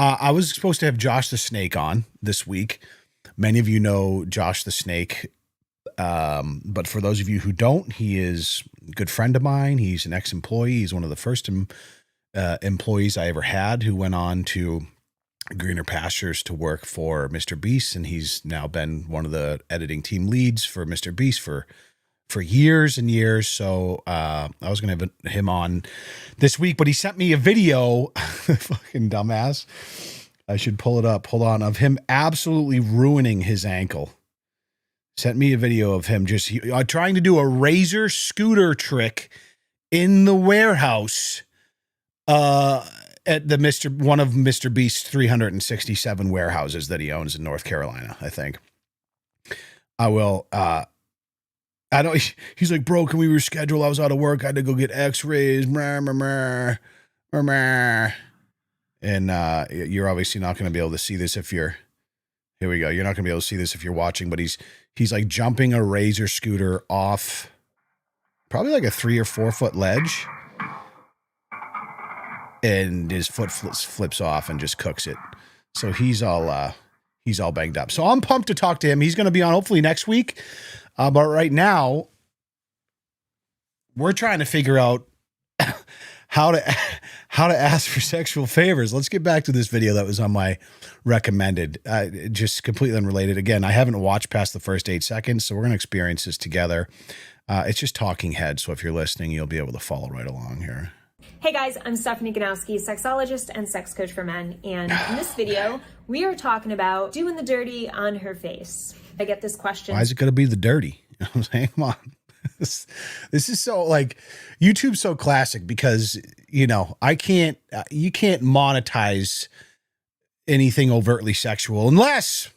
I was supposed to have Josh the Snake on this week. Many of you know Josh the Snake. But for those of you who don't, he is a good friend of mine. He's an ex-employee. He's one of the first employees I ever had who went on to greener pastures to work for Mr. Beast. And he's now been one of the editing team leads for Mr. Beast for years and years. So I was going to have him on this week, but he sent me a video, fucking dumbass. I should pull it up. Hold on. Of him absolutely ruining his ankle. Sent me a video of him just trying to do a razor scooter trick in the warehouse at the one of Mr. Beast's 367 warehouses that he owns in North Carolina, I think. I will. I don't. He's like, bro, can we reschedule? I was out of work. I had to go get X-rays. And you're obviously not going to be able to see this if you're. Here we go. You're not going to be able to see this if you're watching, but he's like jumping a razor scooter off probably like a 3 or 4 foot ledge, and his foot flips off and just cooks it. So he's all banged up. So I'm pumped to talk to him. He's going to be on hopefully next week. But right now we're trying to figure out how to ask for sexual favors. Let's get back to this video that was on my recommended, just completely unrelated. Again, I haven't watched past the first 8 seconds, so we're going to experience this together. It's just talking head, so if you're listening, you'll be able to follow right along here. Hey guys, I'm Stephanie Ganowski, sexologist and sex coach for men, and in this video, we are talking about doing the dirty on her face. I get this question. Why is it going to be the dirty? You know what I'm saying? Come on. This is so, like, YouTube's so classic because, you know, you can't monetize anything overtly sexual unless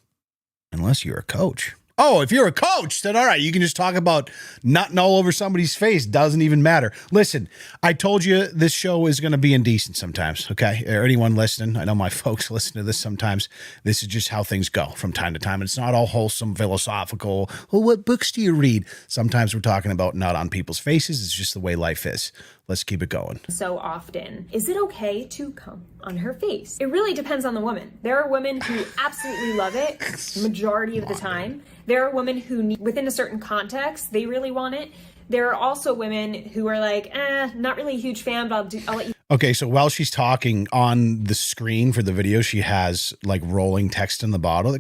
you're a coach. Oh, if you're a coach, then all right, you can just talk about nutting all over somebody's face. Doesn't even matter. Listen, I told you this show is going to be indecent sometimes, okay? Or anyone listening, I know my folks listen to this sometimes. This is just how things go from time to time. It's not all wholesome, philosophical. Well, what books do you read? Sometimes we're talking about nut on people's faces. It's just the way life is. Let's keep it going. So often, is it okay to come on her face? It really depends on the woman. There are women who absolutely love it majority of the time. There are women who, within a certain context, they really want it. There are also women who are like, not really a huge fan, but I'll let you. Okay, so while she's talking on the screen for the video, she has like rolling text in the bottom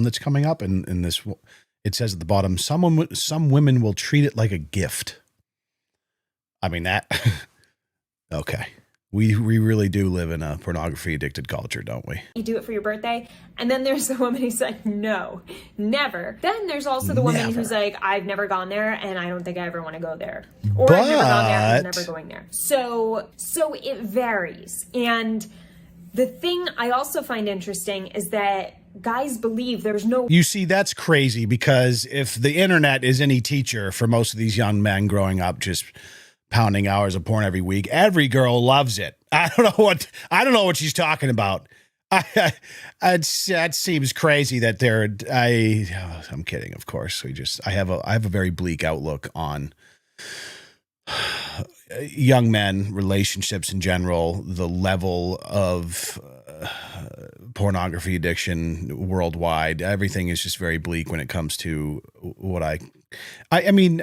that's coming up, and in this, it says at the bottom, some women will treat it like a gift. I mean that. Okay. We really do live in a pornography addicted culture, don't we? You do it for your birthday. And then there's the woman who's like, no, never. Then there's also the woman who's like, I've never gone there and I don't think I ever want to go there. Or I've never gone there and I'm never going there. So it varies. And the thing I also find interesting is that guys believe there's no... You see, that's crazy because if the internet is any teacher for most of these young men growing up just pounding hours of porn every week, every girl loves it. I don't know what she's talking about. That seems crazy that I'm kidding, of course. I have a very bleak outlook on young men, relationships in general, the level of pornography addiction worldwide. Everything is just very bleak when it comes to what I mean,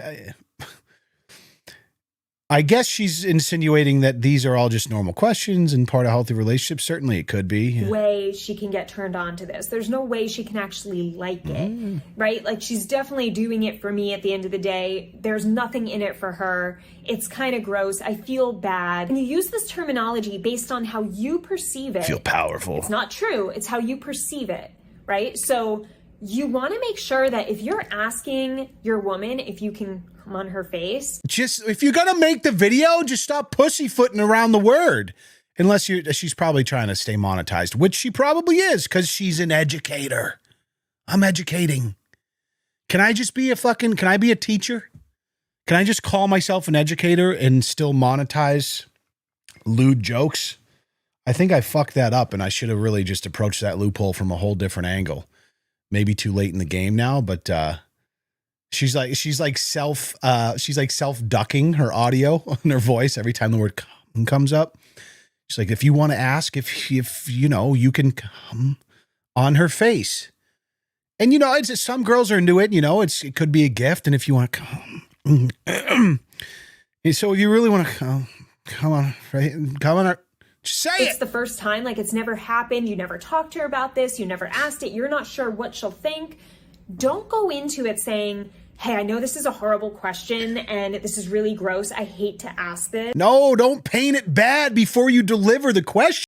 I guess she's insinuating that these are all just normal questions and part of healthy relationships. Certainly it could be. Way she can get turned on to this. There's no way she can actually like it, right? Like, she's definitely doing it for me at the end of the day. There's nothing in it for her. It's kind of gross. I feel bad. And you use this terminology based on how you perceive it. Feel powerful. It's not true. It's how you perceive it, right? So you want to make sure that if you're asking your woman if you can come on her face, just if you're gonna make the video, just stop pussyfooting around the word. Unless she's probably trying to stay monetized, which she probably is because she's an educator. I'm educating. Can I be a teacher? Can I just call myself an educator and still monetize lewd jokes? I think I fucked that up, and I should have really just approached that loophole from a whole different angle. Maybe too late in the game now, but she's like self ducking her audio on her voice every time the word comes up. She's like, if you want to ask if you know, you can come on her face. And, you know, it's some girls are into it, you know, it could be a gift. And if you want to come, so if you really want to come on, right? Come on, just say it's the first time, like it's never happened. You never talked to her about this. You never asked it. You're not sure what she'll think. Don't go into it saying, hey, I know this is a horrible question and this is really gross. I hate to ask this. No, don't paint it bad before you deliver the question.